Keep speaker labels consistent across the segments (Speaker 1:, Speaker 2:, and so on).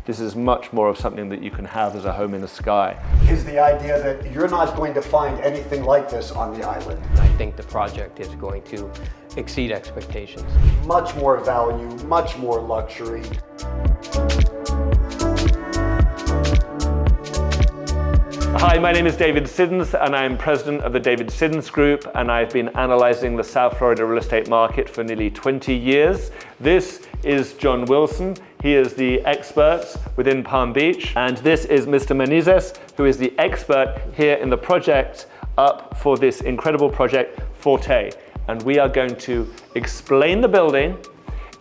Speaker 1: This is much more of something that you can have as a home in the sky.
Speaker 2: Is the idea that you're not going to find anything like this on the island.
Speaker 3: I think the project is going to exceed expectations.
Speaker 2: Much more value, much more luxury.
Speaker 1: Hi, my name is David Siddons and I'm president of the David Siddons Group, and I've been analyzing the South Florida real estate market for nearly 20 years. This is John Wilson. He is the expert within Palm Beach, and this is Mr. Menezes, who is the expert here in the project up for this incredible project, Forté. And we are going to explain the building,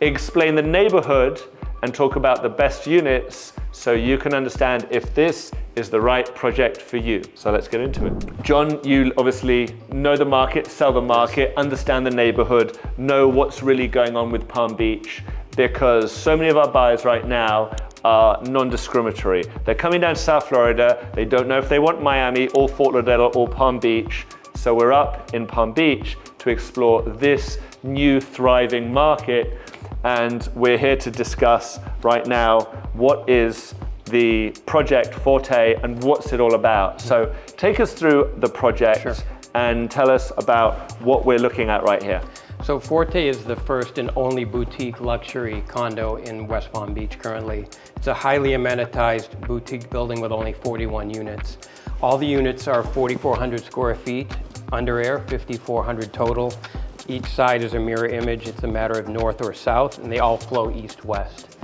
Speaker 1: explain the neighborhood, and talk about the best units so you can understand if this is the right project for you. So let's get into it. John, you obviously know the market, sell the market, understand the neighborhood, know what's really going on with Palm Beach, because so many of our buyers right now are non-discriminatory. They're coming down to South Florida, they don't know if they want Miami or Fort Lauderdale or Palm Beach. So we're up in Palm Beach to explore this new thriving market, and we're here to discuss right now what is the project Forté and what's it all about. So take us through the project.
Speaker 3: Sure. And
Speaker 1: tell us about what we're looking at right here.
Speaker 3: So Forté is the first and only boutique luxury condo in West Palm Beach currently. It's a highly amenitized boutique building with only 41 units. All the units are 4,400 square feet under air, 5,400 total. Each side is a mirror image. It's a matter of north or south, and they all flow east-west.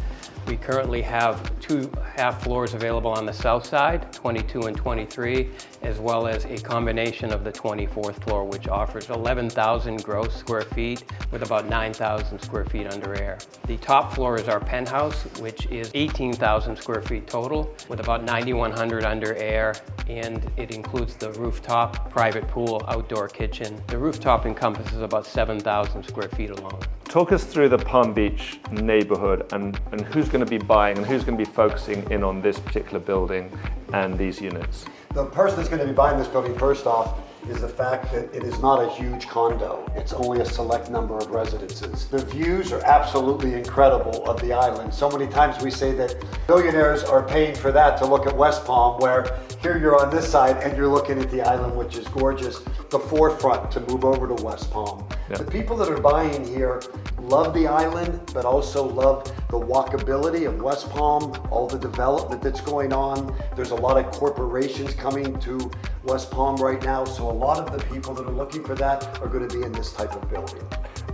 Speaker 3: We currently have 2 half floors available on the south side, 22 and 23, as well as a combination of the 24th floor, which offers 11,000 gross square feet with about 9,000 square feet under air. The top floor is our penthouse, which is 18,000 square feet total with about 9,100 under air, and it includes the rooftop, private pool, outdoor kitchen. The rooftop encompasses about 7,000 square feet alone.
Speaker 1: Talk us through the Palm Beach neighborhood and who's going to be buying and who's going to be focusing in on this particular building and these units.
Speaker 2: The person that's going to be buying this building, first off, is the fact that it is not a huge condo. It's only a select number of residences. The views are absolutely incredible of the island. So many times we say that billionaires are paying for that to look at West Palm, where here you're on this side and you're looking at the island, which is gorgeous. The forefront to move over to West Palm.
Speaker 1: Yeah.
Speaker 2: The people that are buying here love the island, but also love the walkability of West Palm, all the development that's going on. There's a lot of corporations coming to West Palm right now, so a lot of the people that are looking for that are going to be in this type of building.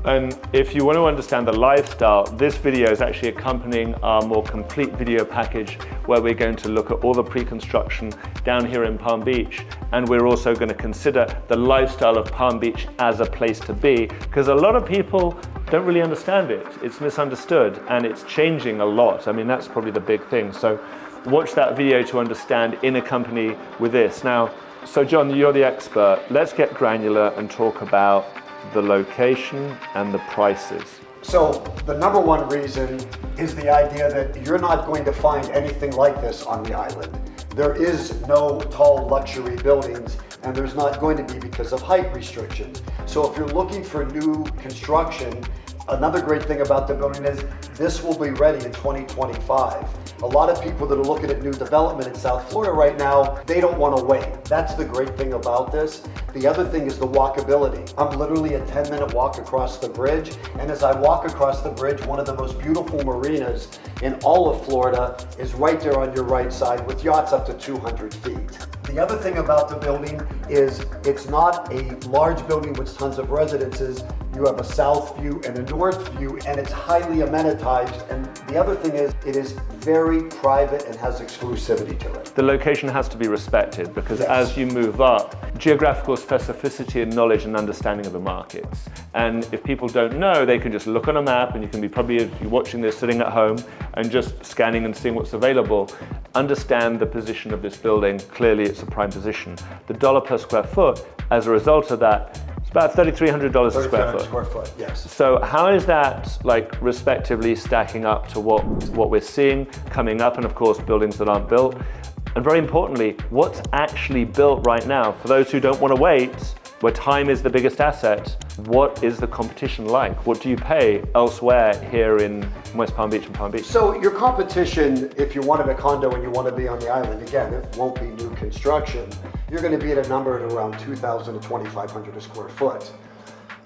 Speaker 1: And if you want to understand the lifestyle, this video is actually accompanying our more complete video package where we're going to look at all the pre-construction down here in Palm Beach, and we're also going to consider the lifestyle of Palm Beach as a place to be, because a lot of people don't really understand it. It's misunderstood and it's changing a lot. I mean, that's probably the big thing. So watch that video to understand in a company with this. Now, so John, you're the expert. Let's get granular and talk about the location and the prices.
Speaker 2: So the number one reason is the idea that you're not going to find anything like this on the island. There is no tall luxury buildings, and there's not going to be because of height restrictions. So if you're looking for new construction, another great thing about the building is this will be ready in 2025. A lot of people that are looking at new development in South Florida right now, they don't want to wait. That's the great thing about this. The other thing is the walkability. I'm literally a 10-minute walk across the bridge, and as I walk across the bridge, one of the most beautiful marinas in all of Florida is right there on your right side with yachts up to 200 feet. The other thing about the building is it's not a large building with tons of residences. You have a south view and a north view, and it's highly amenitized. And the other thing is it is very private and has exclusivity to it.
Speaker 1: The location has to be respected because
Speaker 2: Yes.
Speaker 1: As you move up, geographical specificity and knowledge and understanding of the markets. And if people don't know, they can just look on a map, and you can be probably, if you're watching this sitting at home and just scanning and seeing what's available, understand the position of this building. Clearly it's a prime position. The dollar per square foot, as a result of that, it's about $3,300 a square foot.
Speaker 2: Square foot, yes.
Speaker 1: So how is that like respectively stacking up to what we're seeing coming up, and of course buildings that aren't built? And very importantly, what's actually built right now? For those who don't want to wait, where time is the biggest asset, what is the competition like? What do you pay elsewhere here in West Palm Beach and Palm Beach?
Speaker 2: So your competition, if you wanted a condo and you want to be on the island, again, it won't be new construction. You're going to be at a number at around 2,000 to 2,500 a square foot.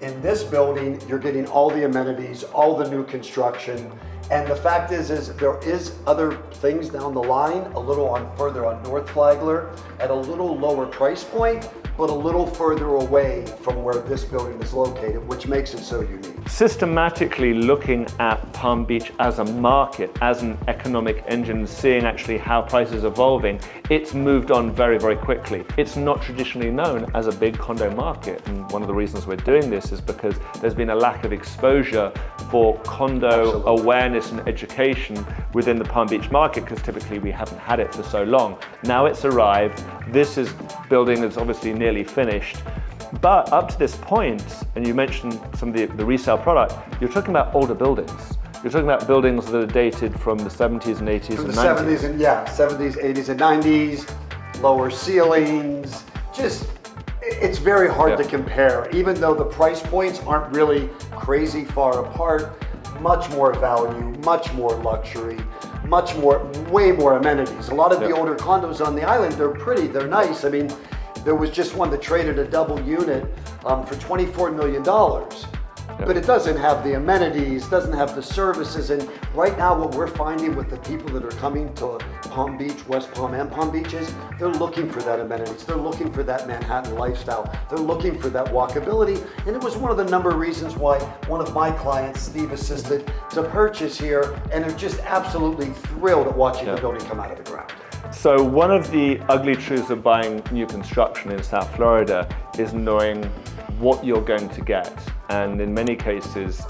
Speaker 2: In this building, you're getting all the amenities, all the new construction. And the fact is there is other things down the line, a little further on North Flagler, at a little lower price point, but a little further away from where this building is located, which makes it so unique.
Speaker 1: Systematically looking at Palm Beach as a market, as an economic engine, seeing actually how prices are evolving, it's moved on very, very quickly. It's not traditionally known as a big condo market, and one of the reasons we're doing this is because there's been a lack of exposure for condo awareness and education within the Palm Beach market, because typically we haven't had it for so long. Now it's arrived. This building is obviously nearly finished. But up to this point, and you mentioned some of the resale product, you're talking about older buildings. You're talking about buildings that are dated from the 70s and 80s and 90s.
Speaker 2: 70s, 80s and 90s, lower ceilings, it's very hard to compare. Even though the price points aren't really crazy far apart, much more value, much more luxury, way more amenities. A lot of the older condos on the island, they're pretty, they're nice. I mean, there was just one that traded a double unit for $24 million. But it doesn't have the amenities, doesn't have the services. And right now what we're finding with the people that are coming to Palm Beach, West Palm and Palm Beaches, they're looking for that amenities. They're looking for that Manhattan lifestyle. They're looking for that walkability. And it was one of the number of reasons why one of my clients, Steve, assisted to purchase here. And they're just absolutely thrilled at watching the building come out of the ground.
Speaker 1: So one of the ugly truths of buying new construction in South Florida is knowing what you're going to get. And in many cases,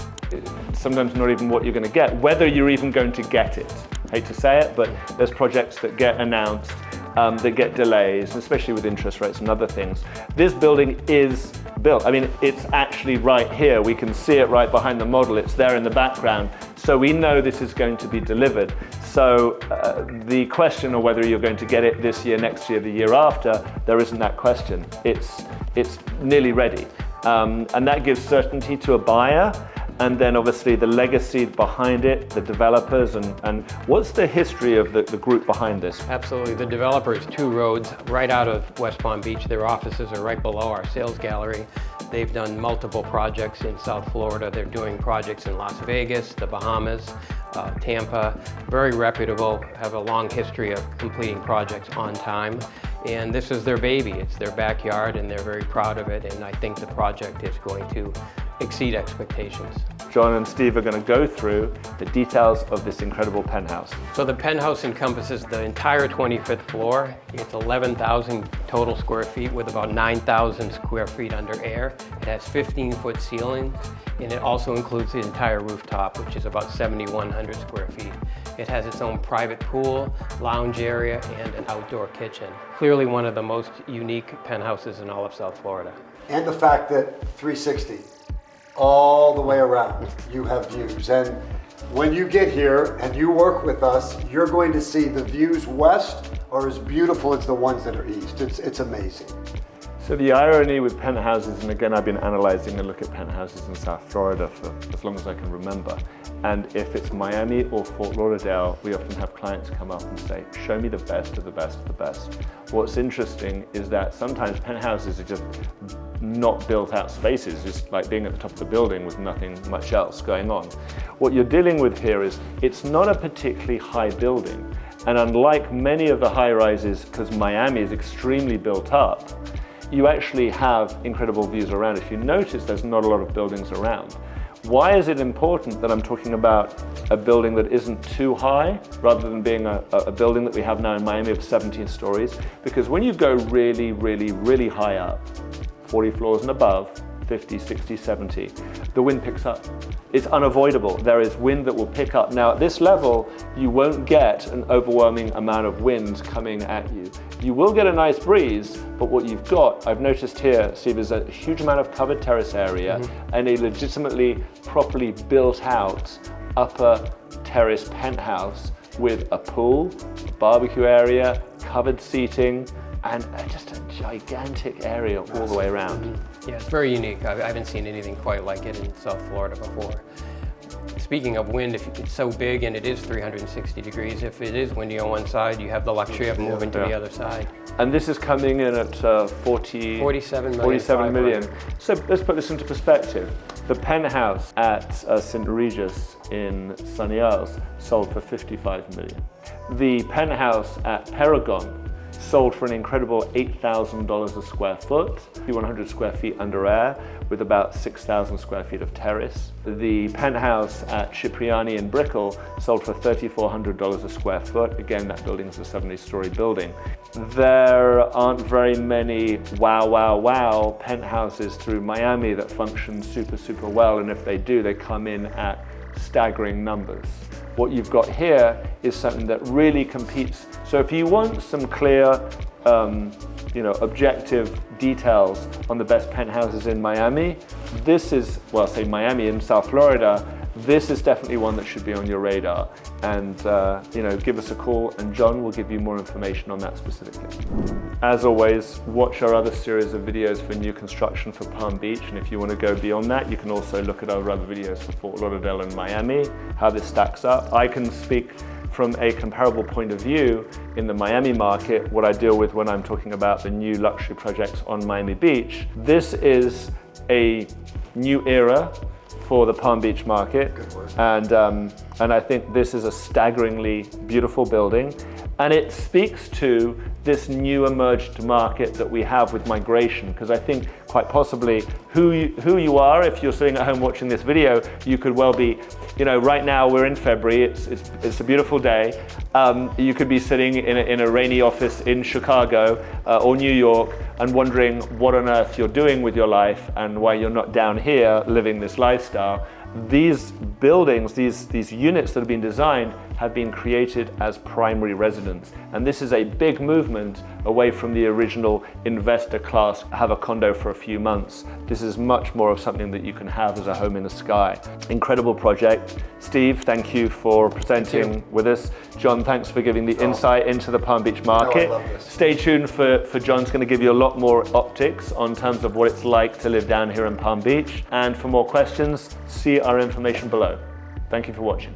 Speaker 1: sometimes not even what you're going to get, whether you're even going to get it. I hate to say it, but there's projects that get announced, that get delays, especially with interest rates and other things. This building is built. I mean, it's actually right here. We can see it right behind the model. It's there in the background. So we know this is going to be delivered. So the question of whether you're going to get it this year, next year, the year after, there isn't that question. It's nearly ready. And that gives certainty to a buyer. And then obviously the legacy behind it, the developers, and what's the history of the group behind this?
Speaker 3: Absolutely. The developer is 2 roads right out of West Palm Beach. Their offices are right below our sales gallery. They've done multiple projects in South Florida. They're doing projects in Las Vegas, the Bahamas, Tampa. Very reputable, have a long history of completing projects on time. And this is their baby. It's their backyard, and they're very proud of it. And I think the project is going to exceed expectations.
Speaker 1: John and Steve are going to go through the details of this incredible penthouse.
Speaker 3: So the penthouse encompasses the entire 25th floor. It's 11,000 total square feet with about 9,000 square feet under air. It has 15-foot ceilings, and it also includes the entire rooftop, which is about 7,100 square feet. It has its own private pool, lounge area, and an outdoor kitchen. Clearly one of the most unique penthouses in all of South Florida.
Speaker 2: And the fact that 360, all the way around, you have views. And when you get here and you work with us, you're going to see the views west are as beautiful as the ones that are east. It's amazing.
Speaker 1: So the irony with penthouses, and again, I've been analyzing a look at penthouses in South Florida for as long as I can remember. And if it's Miami or Fort Lauderdale, we often have clients come up and say, show me the best of the best of the best. What's interesting is that sometimes penthouses are just not built out spaces, just like being at the top of the building with nothing much else going on. What you're dealing with here is, it's not a particularly high building. And unlike many of the high rises, because Miami is extremely built up, you actually have incredible views around. If you notice, there's not a lot of buildings around. Why is it important that I'm talking about a building that isn't too high, rather than being a building that we have now in Miami of 17 stories? Because when you go really, really, really high up, 40 floors and above, 50, 60, 70, the wind picks up. It's unavoidable. There is wind that will pick up. Now at this level, you won't get an overwhelming amount of wind coming at you. You will get a nice breeze, but what you've got, I've noticed here, Steve, is a huge amount of covered terrace area and a legitimately properly built out upper terrace penthouse with a pool, a barbecue area, covered seating, and just a gigantic area all the way around.
Speaker 3: Yeah, it's very unique. I haven't seen anything quite like it in South Florida before. Speaking of wind, if it's so big and it is 360 degrees, if it is windy on one side, you have the luxury of moving to the other side.
Speaker 1: And this is coming in at
Speaker 3: 47 million.
Speaker 1: 47 million. So let's put this into perspective. The penthouse at St. Regis in Sunny Isles sold for 55 million. The penthouse at Paragon sold for an incredible $8,000 a square foot, 100 square feet under air, with about 6,000 square feet of terrace. The penthouse at Cipriani in Brickell sold for $3,400 a square foot. Again, that building is a 70-story building. There aren't very many wow penthouses through Miami that function super well, and if they do, they come in at staggering numbers. What you've got here is something that really competes. So if you want some clear, objective details on the best penthouses in Miami, this is, well, say Miami in South Florida, this is definitely one that should be on your radar. And give us a call and John will give you more information on that specifically. As always, watch our other series of videos for new construction for Palm Beach. And if you want to go beyond that, you can also look at our other videos for Fort Lauderdale and Miami, how this stacks up. I can speak from a comparable point of view in the Miami market, what I deal with when I'm talking about the new luxury projects on Miami Beach. This is a new era for the Palm Beach market, and I think this is a staggeringly beautiful building, and it speaks to this new emerged market that we have with migration, because I think quite possibly who you are, if you're sitting at home watching this video, you could well be, right now we're in February, it's a beautiful day, you could be sitting in a rainy office in Chicago or New York and wondering what on earth you're doing with your life and why you're not down here living this lifestyle. These buildings, these units that have been designed have been created as primary residence. And this is a big movement away from the original investor class, have a condo for a few months. This is much more of something that you can have as a home in the sky. Incredible project. Steve, thank you for presenting with us. John, thanks for giving the insight into the Palm Beach market.
Speaker 2: I love this.
Speaker 1: Stay tuned for John's going to give you a lot more optics on terms of what it's like to live down here in Palm Beach. And for more questions, see our information below. Thank you for watching.